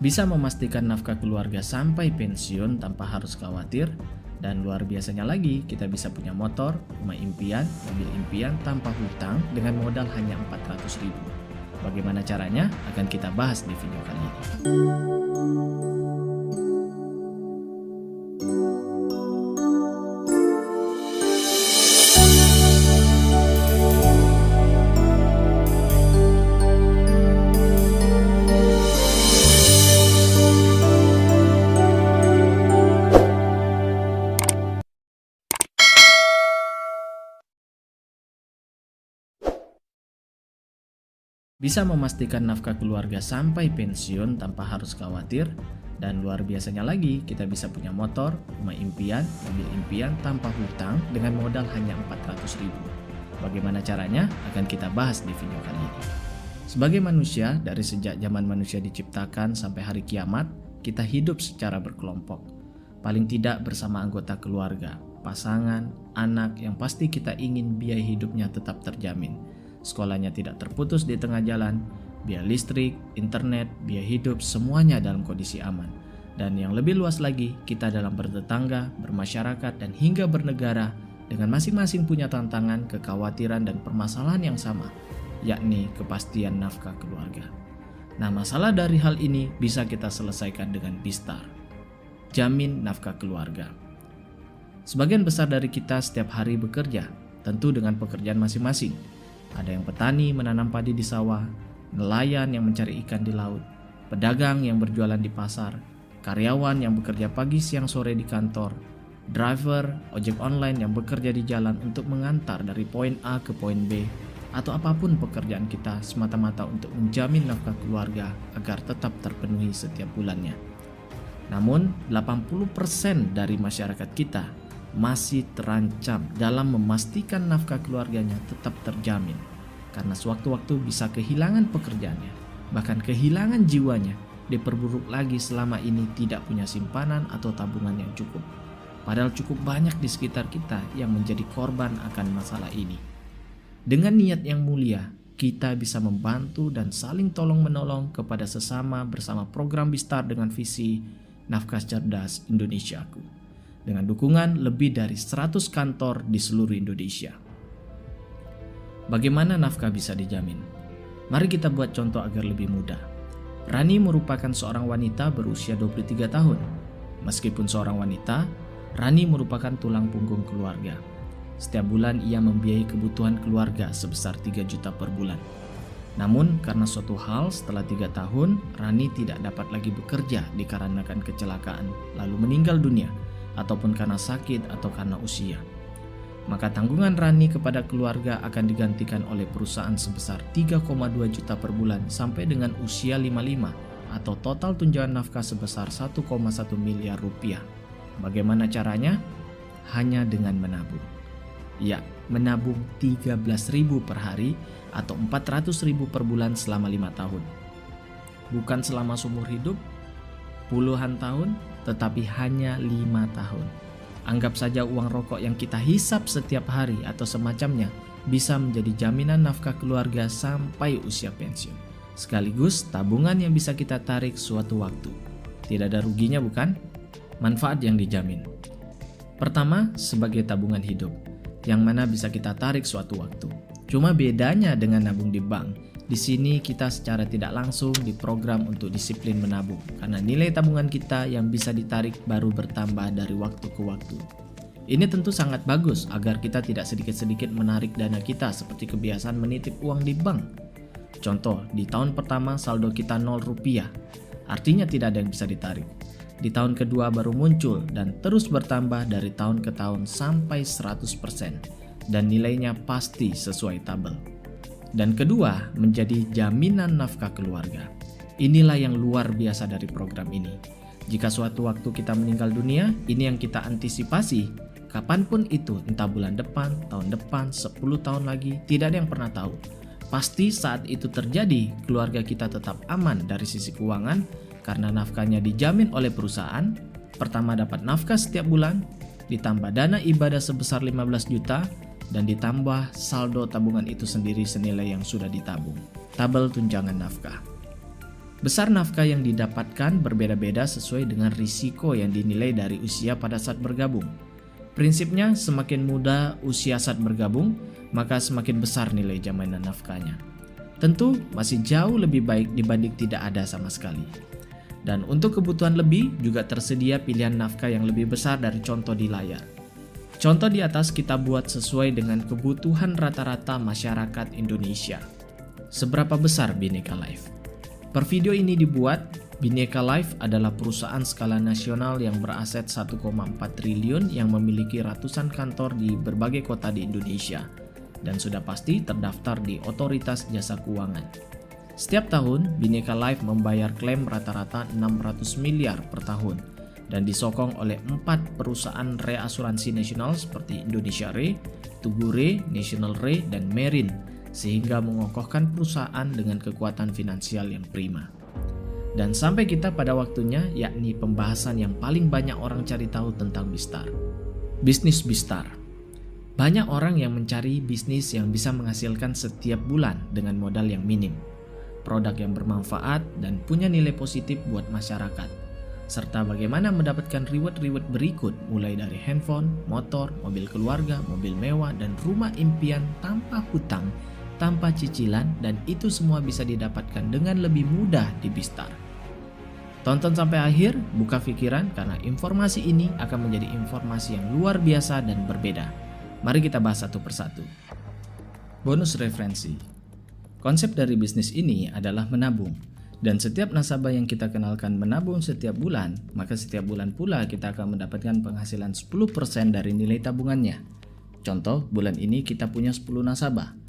Bisa memastikan nafkah keluarga sampai pensiun tanpa harus khawatir. Dan luar biasanya lagi, kita bisa punya motor, rumah impian, mobil impian tanpa hutang dengan modal hanya 400.000. Bagaimana caranya? Akan kita bahas di video kali ini. Bisa memastikan nafkah keluarga sampai pensiun tanpa harus khawatir. Dan luar biasanya lagi, kita bisa punya motor, rumah impian, mobil impian tanpa hutang dengan modal hanya 400.000. Bagaimana caranya? Akan kita bahas di video kali ini. Sebagai manusia, dari sejak zaman manusia diciptakan sampai hari kiamat, kita hidup secara berkelompok. Paling tidak bersama anggota keluarga, pasangan, anak yang pasti kita ingin biaya hidupnya tetap terjamin. Sekolahnya tidak terputus di tengah jalan, biaya listrik, internet, biaya hidup, semuanya dalam kondisi aman. Dan yang lebih luas lagi, kita dalam bertetangga, bermasyarakat, dan hingga bernegara dengan masing-masing punya tantangan, kekhawatiran, dan permasalahan yang sama, yakni kepastian nafkah keluarga. Nah, masalah dari hal ini bisa kita selesaikan dengan Bistar, jamin nafkah keluarga. Sebagian besar dari kita setiap hari bekerja, tentu dengan pekerjaan masing-masing. Ada yang petani menanam padi di sawah, nelayan yang mencari ikan di laut, pedagang yang berjualan di pasar, karyawan yang bekerja pagi siang sore di kantor, driver ojek online yang bekerja di jalan untuk mengantar dari poin A ke poin B, atau apapun pekerjaan kita semata-mata untuk menjamin nafkah keluarga agar tetap terpenuhi setiap bulannya. Namun 80% dari masyarakat kita masih terancam dalam memastikan nafkah keluarganya tetap terjamin, karena sewaktu-waktu bisa kehilangan pekerjaannya, bahkan kehilangan jiwanya, diperburuk lagi selama ini tidak punya simpanan atau tabungan yang cukup. Padahal cukup banyak di sekitar kita yang menjadi korban akan masalah ini. Dengan niat yang mulia, kita bisa membantu dan saling tolong-menolong kepada sesama bersama program Bistar dengan visi Nafkah Cerdas Indonesiaku, dengan dukungan lebih dari 100 kantor di seluruh Indonesia. Bagaimana nafkah bisa dijamin? Mari kita buat contoh agar lebih mudah. Rani merupakan seorang wanita berusia 23 tahun. Meskipun seorang wanita, Rani merupakan tulang punggung keluarga. Setiap bulan ia membiayai kebutuhan keluarga sebesar 3 juta per bulan. Namun karena suatu hal setelah 3 tahun, Rani tidak dapat lagi bekerja dikarenakan kecelakaan lalu meninggal dunia, ataupun karena sakit atau karena usia. Maka tanggungan Rani kepada keluarga akan digantikan oleh perusahaan sebesar 3,2 juta per bulan sampai dengan usia 55, atau total tunjangan nafkah sebesar 1,1 miliar rupiah. Bagaimana caranya? Hanya dengan menabung. Ya, menabung 13.000 per hari atau 400.000 per bulan selama 5 tahun. Bukan selama seumur hidup, puluhan tahun, tetapi hanya 5 tahun. Anggap saja uang rokok yang kita hisap setiap hari atau semacamnya bisa menjadi jaminan nafkah keluarga sampai usia pensiun. Sekaligus tabungan yang bisa kita tarik suatu waktu. Tidak ada ruginya, bukan? Manfaat yang dijamin. Pertama, sebagai tabungan hidup, yang mana bisa kita tarik suatu waktu. Cuma bedanya dengan nabung di bank, di sini kita secara tidak langsung diprogram untuk disiplin menabung, karena nilai tabungan kita yang bisa ditarik baru bertambah dari waktu ke waktu. Ini tentu sangat bagus agar kita tidak sedikit-sedikit menarik dana kita seperti kebiasaan menitip uang di bank. Contoh, di tahun pertama saldo kita 0 rupiah, artinya tidak ada yang bisa ditarik. Di tahun kedua baru muncul dan terus bertambah dari tahun ke tahun sampai 100%, dan nilainya pasti sesuai tabel. Dan kedua, menjadi jaminan nafkah keluarga. Inilah yang luar biasa dari program ini. Jika suatu waktu kita meninggal dunia, ini yang kita antisipasi. Kapanpun itu, entah bulan depan, tahun depan, 10 tahun lagi, tidak ada yang pernah tahu. Pasti saat itu terjadi, keluarga kita tetap aman dari sisi keuangan karena nafkahnya dijamin oleh perusahaan. Pertama dapat nafkah setiap bulan, ditambah dana ibadah sebesar 15 juta, dan ditambah saldo tabungan itu sendiri senilai yang sudah ditabung. Tabel tunjangan nafkah. Besar nafkah yang didapatkan berbeda-beda sesuai dengan risiko yang dinilai dari usia pada saat bergabung. Prinsipnya, semakin muda usia saat bergabung, maka semakin besar nilai jaminan nafkahnya. Tentu masih jauh lebih baik dibanding tidak ada sama sekali. Dan untuk kebutuhan lebih juga tersedia pilihan nafkah yang lebih besar dari contoh di layar. Contoh di atas kita buat sesuai dengan kebutuhan rata-rata masyarakat Indonesia. Seberapa besar Bhinneka Life? Per video ini dibuat, Bhinneka Life adalah perusahaan skala nasional yang beraset 1,4 triliun yang memiliki ratusan kantor di berbagai kota di Indonesia dan sudah pasti terdaftar di Otoritas Jasa Keuangan. Setiap tahun, Bhinneka Life membayar klaim rata-rata 600 miliar per tahun dan disokong oleh 4 perusahaan reasuransi nasional seperti Indonesia Re, Tugu Re, National Re, dan Merin, sehingga mengokohkan perusahaan dengan kekuatan finansial yang prima. Dan sampai kita pada waktunya, yakni pembahasan yang paling banyak orang cari tahu tentang Bistar. Bisnis Bistar. Banyak orang yang mencari bisnis yang bisa menghasilkan setiap bulan dengan modal yang minim, produk yang bermanfaat dan punya nilai positif buat masyarakat, serta bagaimana mendapatkan reward-reward berikut mulai dari handphone, motor, mobil keluarga, mobil mewah, dan rumah impian tanpa hutang, tanpa cicilan, dan itu semua bisa didapatkan dengan lebih mudah di Bistar. Tonton sampai akhir, buka pikiran karena informasi ini akan menjadi informasi yang luar biasa dan berbeda. Mari kita bahas satu persatu. Bonus referensi. Konsep dari bisnis ini adalah menabung. Dan setiap nasabah yang kita kenalkan menabung setiap bulan, maka setiap bulan pula kita akan mendapatkan penghasilan 10% dari nilai tabungannya. Contoh, bulan ini kita punya 10 nasabah.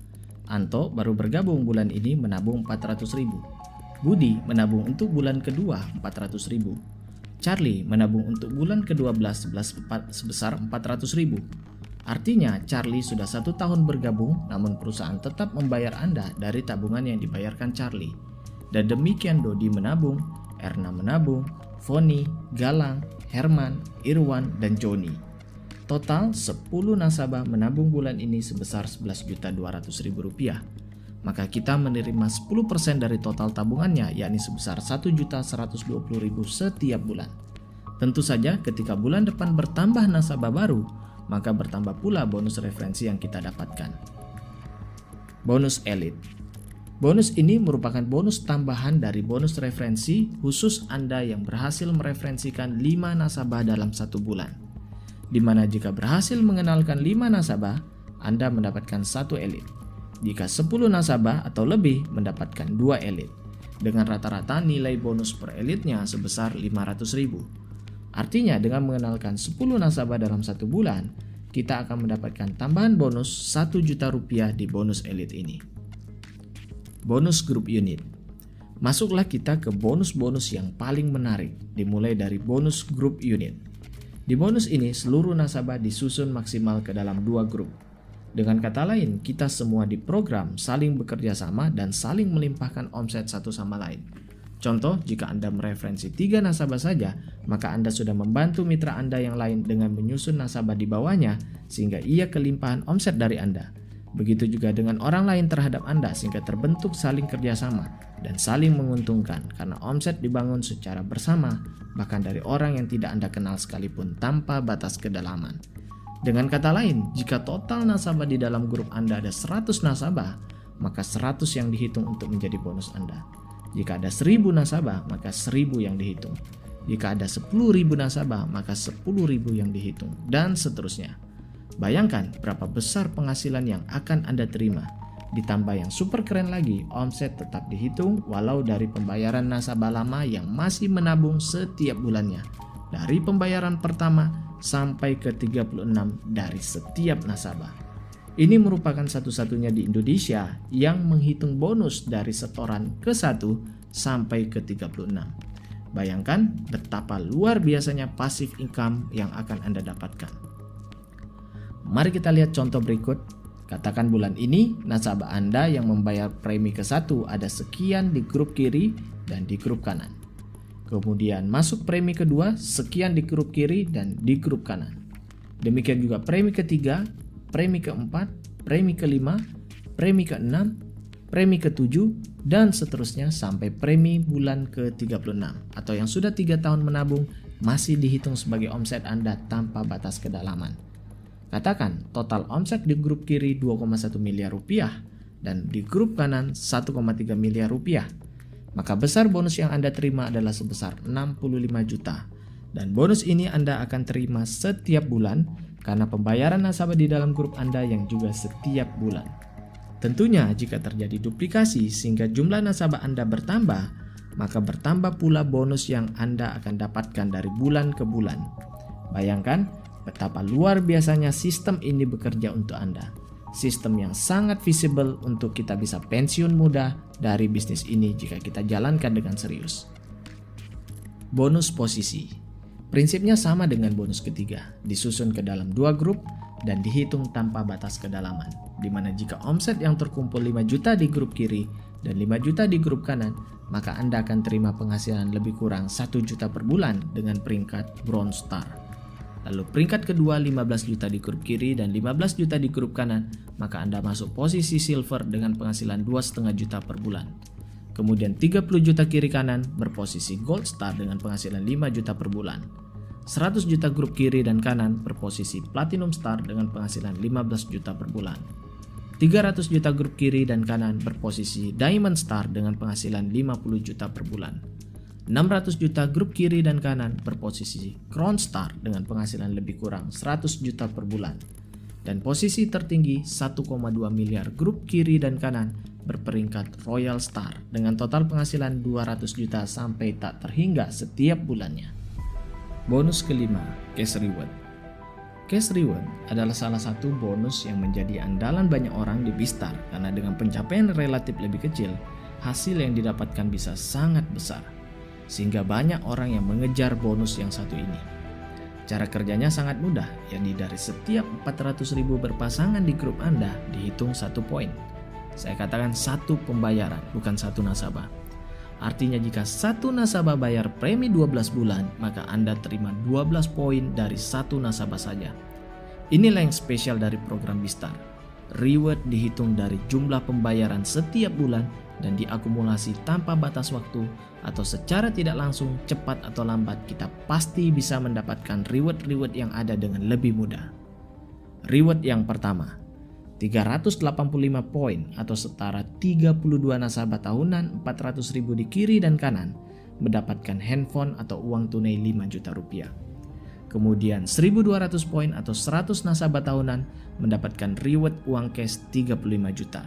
Anto baru bergabung bulan ini menabung 400.000. Budi menabung untuk bulan kedua 400.000. Charlie menabung untuk bulan ke-12 sebesar 400.000. Artinya Charlie sudah 1 tahun bergabung, namun perusahaan tetap membayar Anda dari tabungan yang dibayarkan Charlie. Dan demikian Dodi menabung, Erna menabung, Foni, Galang, Herman, Irwan, dan Joni. Total 10 nasabah menabung bulan ini sebesar Rp11.200.000. Maka kita menerima 10% dari total tabungannya, yakni sebesar Rp1.120.000 setiap bulan. Tentu saja ketika bulan depan bertambah nasabah baru, maka bertambah pula bonus referensi yang kita dapatkan. Bonus Elite. Bonus ini merupakan bonus tambahan dari bonus referensi khusus Anda yang berhasil mereferensikan 5 nasabah dalam 1 bulan. Di mana jika berhasil mengenalkan 5 nasabah, Anda mendapatkan 1 elite. Jika 10 nasabah atau lebih, mendapatkan 2 elite. Dengan rata-rata nilai bonus per elitnya sebesar Rp500.000. Artinya dengan mengenalkan 10 nasabah dalam 1 bulan, kita akan mendapatkan tambahan bonus Rp1 juta di bonus elite ini. Bonus Group Unit. Masuklah kita ke bonus-bonus yang paling menarik, dimulai dari bonus Group Unit. Di bonus ini, seluruh nasabah disusun maksimal ke dalam 2 grup. Dengan kata lain, kita semua diprogram saling bekerja sama dan saling melimpahkan omset satu sama lain. Contoh, jika Anda mereferensi 3 nasabah saja, maka Anda sudah membantu mitra Anda yang lain dengan menyusun nasabah di bawahnya sehingga ia kelimpahan omset dari Anda. Begitu juga dengan orang lain terhadap Anda sehingga terbentuk saling kerjasama dan saling menguntungkan karena omset dibangun secara bersama bahkan dari orang yang tidak Anda kenal sekalipun tanpa batas kedalaman. Dengan kata lain, jika total nasabah di dalam grup Anda ada 100 nasabah, maka 100 yang dihitung untuk menjadi bonus Anda. Jika ada 1000 nasabah, maka 1000 yang dihitung. Jika ada 10.000 nasabah, maka 10.000 yang dihitung, dan seterusnya. Bayangkan berapa besar penghasilan yang akan Anda terima. Ditambah yang super keren lagi, omset tetap dihitung walau dari pembayaran nasabah lama yang masih menabung setiap bulannya. Dari pembayaran pertama sampai ke 36 dari setiap nasabah. Ini merupakan satu-satunya di Indonesia yang menghitung bonus dari setoran ke-1 sampai ke 36. Bayangkan betapa luar biasanya passive income yang akan Anda dapatkan. Mari kita lihat contoh berikut. Katakan bulan ini nasabah Anda yang membayar premi ke-1 ada sekian di grup kiri dan di grup kanan. Kemudian masuk premi kedua sekian di grup kiri dan di grup kanan. Demikian juga premi ketiga, premi keempat, premi kelima, premi keenam, premi ke-7, dan seterusnya sampai premi bulan ke-36 atau yang sudah 3 tahun menabung masih dihitung sebagai omset Anda tanpa batas kedalaman. Katakan total omset di grup kiri 2,1 miliar rupiah dan di grup kanan 1,3 miliar rupiah. Maka besar bonus yang Anda terima adalah sebesar 65 juta. Dan bonus ini Anda akan terima setiap bulan karena pembayaran nasabah di dalam grup Anda yang juga setiap bulan. Tentunya jika terjadi duplikasi sehingga jumlah nasabah Anda bertambah, maka bertambah pula bonus yang Anda akan dapatkan dari bulan ke bulan. Bayangkan betapa luar biasanya sistem ini bekerja untuk Anda. Sistem yang sangat visible untuk kita bisa pensiun muda dari bisnis ini jika kita jalankan dengan serius. Bonus posisi. Prinsipnya sama dengan bonus ketiga, disusun ke dalam 2 grup dan dihitung tanpa batas kedalaman. Di mana jika omset yang terkumpul 5 juta di grup kiri dan 5 juta di grup kanan, maka Anda akan terima penghasilan lebih kurang 1 juta per bulan dengan peringkat Bronze Star. Lalu peringkat kedua 15 juta di grup kiri dan 15 juta di grup kanan, maka Anda masuk posisi Silver dengan penghasilan 2,5 juta per bulan. Kemudian 30 juta kiri kanan berposisi Gold Star dengan penghasilan 5 juta per bulan. 100 juta grup kiri dan kanan berposisi Platinum Star dengan penghasilan 15 juta per bulan. 300 juta grup kiri dan kanan berposisi Diamond Star dengan penghasilan 50 juta per bulan. 600 juta grup kiri dan kanan berposisi Crown Star dengan penghasilan lebih kurang 100 juta per bulan. Dan posisi tertinggi 1,2 miliar grup kiri dan kanan berperingkat Royal Star dengan total penghasilan 200 juta sampai tak terhingga setiap bulannya. Bonus kelima, Cash Reward. Cash Reward adalah salah satu bonus yang menjadi andalan banyak orang di Bistar karena dengan pencapaian relatif lebih kecil, hasil yang didapatkan bisa sangat besar. Sehingga banyak orang yang mengejar bonus yang satu ini. Cara kerjanya sangat mudah, yakni dari setiap 400.000 berpasangan di grup Anda dihitung 1 poin. Saya katakan 1 pembayaran, bukan 1 nasabah. Artinya jika 1 nasabah bayar premi 12 bulan, maka Anda terima 12 poin dari 1 nasabah saja. Inilah yang spesial dari program Bistar. Reward dihitung dari jumlah pembayaran setiap bulan dan diakumulasi tanpa batas waktu atau secara tidak langsung, cepat atau lambat kita pasti bisa mendapatkan reward-reward yang ada dengan lebih mudah. Reward yang pertama, 385 poin atau setara 32 nasabah tahunan 400.000 di kiri dan kanan mendapatkan handphone atau uang tunai 5 juta rupiah. Kemudian 1.200 poin atau 100 nasabah tahunan mendapatkan reward uang cash 35 juta.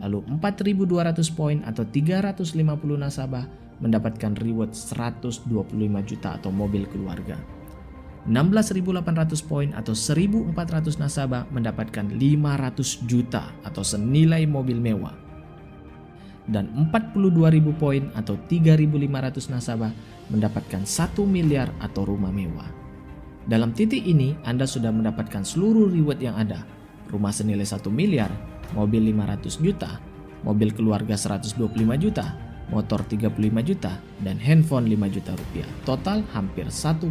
Lalu 4.200 poin atau 350 nasabah mendapatkan reward 125 juta atau mobil keluarga. 16.800 poin atau 1.400 nasabah mendapatkan 500 juta atau senilai mobil mewah. Dan 42.000 poin atau 3.500 nasabah mendapatkan 1 miliar atau rumah mewah. Dalam titik ini Anda sudah mendapatkan seluruh reward yang ada. Rumah senilai 1 miliar, mobil 500 juta, mobil keluarga 125 juta, motor 35 juta, dan handphone 5 juta rupiah. Total hampir 1,7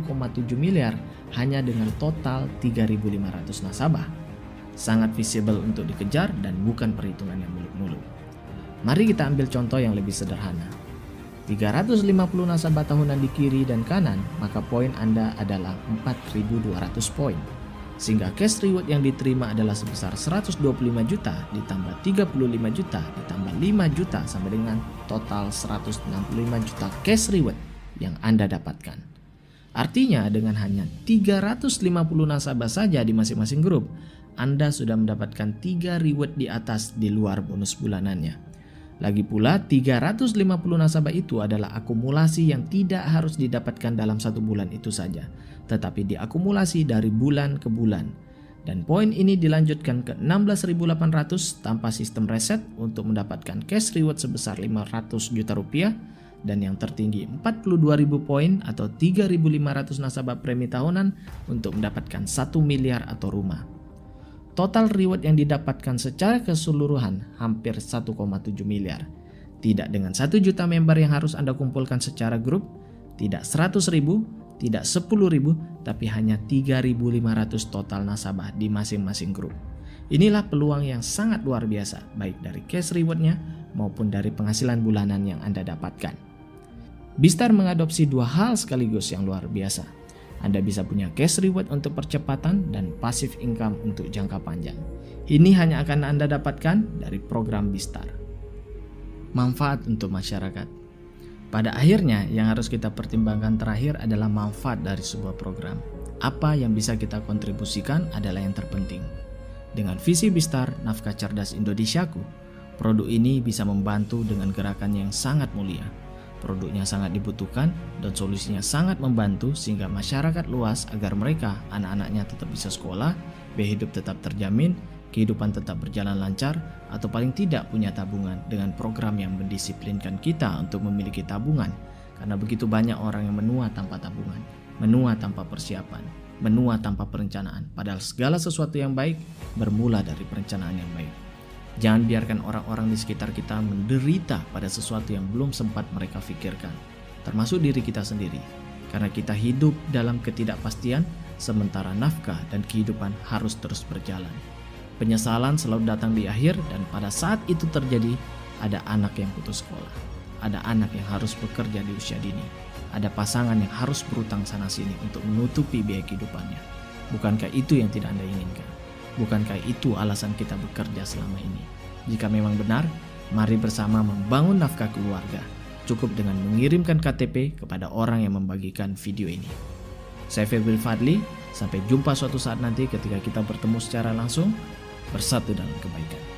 miliar hanya dengan total 3.500 nasabah. Sangat visible untuk dikejar dan bukan perhitungan yang muluk-muluk. Mari kita ambil contoh yang lebih sederhana. 350 nasabah tahunan di kiri dan kanan, maka poin Anda adalah 4.200 poin. Sehingga cash reward yang diterima adalah sebesar 125 juta ditambah 35 juta ditambah 5 juta sama dengan total 165 juta cash reward yang Anda dapatkan. Artinya dengan hanya 350 nasabah saja di masing-masing grup, Anda sudah mendapatkan 3 reward di atas di luar bonus bulanannya. Lagi pula 350 nasabah itu adalah akumulasi yang tidak harus didapatkan dalam 1 bulan itu saja, tetapi diakumulasi dari bulan ke bulan. Dan poin ini dilanjutkan ke 16.800 tanpa sistem reset untuk mendapatkan cash reward sebesar 500 juta rupiah. Dan yang tertinggi 42.000 poin atau 3.500 nasabah premi tahunan untuk mendapatkan 1 miliar atau rumah. Total reward yang didapatkan secara keseluruhan hampir 1,7 miliar. Tidak dengan 1 juta member yang harus Anda kumpulkan secara grup, tidak 100.000, tidak 10.000, tapi hanya 3.500 total nasabah di masing-masing grup. Inilah peluang yang sangat luar biasa, baik dari cash reward-nya maupun dari penghasilan bulanan yang Anda dapatkan. Bistar mengadopsi dua hal sekaligus yang luar biasa. Anda bisa punya cash reward untuk percepatan dan passive income untuk jangka panjang. Ini hanya akan Anda dapatkan dari program Bistar. Manfaat untuk masyarakat. Pada akhirnya, yang harus kita pertimbangkan terakhir adalah manfaat dari sebuah program. Apa yang bisa kita kontribusikan adalah yang terpenting. Dengan visi Bistar, Nafkah Cerdas Indonesiaku, produk ini bisa membantu dengan gerakan yang sangat mulia. Produknya sangat dibutuhkan dan solusinya sangat membantu sehingga masyarakat luas agar mereka, anak-anaknya tetap bisa sekolah, biaya hidup tetap terjamin, kehidupan tetap berjalan lancar, atau paling tidak punya tabungan dengan program yang mendisiplinkan kita untuk memiliki tabungan. Karena begitu banyak orang yang menua tanpa tabungan, menua tanpa persiapan, menua tanpa perencanaan. Padahal segala sesuatu yang baik bermula dari perencanaan yang baik. Jangan biarkan orang-orang di sekitar kita menderita pada sesuatu yang belum sempat mereka pikirkan, termasuk diri kita sendiri. Karena kita hidup dalam ketidakpastian, sementara nafkah dan kehidupan harus terus berjalan. Penyesalan selalu datang di akhir, dan pada saat itu terjadi, ada anak yang putus sekolah, ada anak yang harus bekerja di usia dini, ada pasangan yang harus berutang sana-sini untuk menutupi biaya kehidupannya. Bukankah itu yang tidak Anda inginkan? Bukankah itu alasan kita bekerja selama ini? Jika memang benar, mari bersama membangun nafkah keluarga. Cukup dengan mengirimkan KTP kepada orang yang membagikan video ini. Saya Febri Fadli, sampai jumpa suatu saat nanti ketika kita bertemu secara langsung, bersatu dalam kebaikan.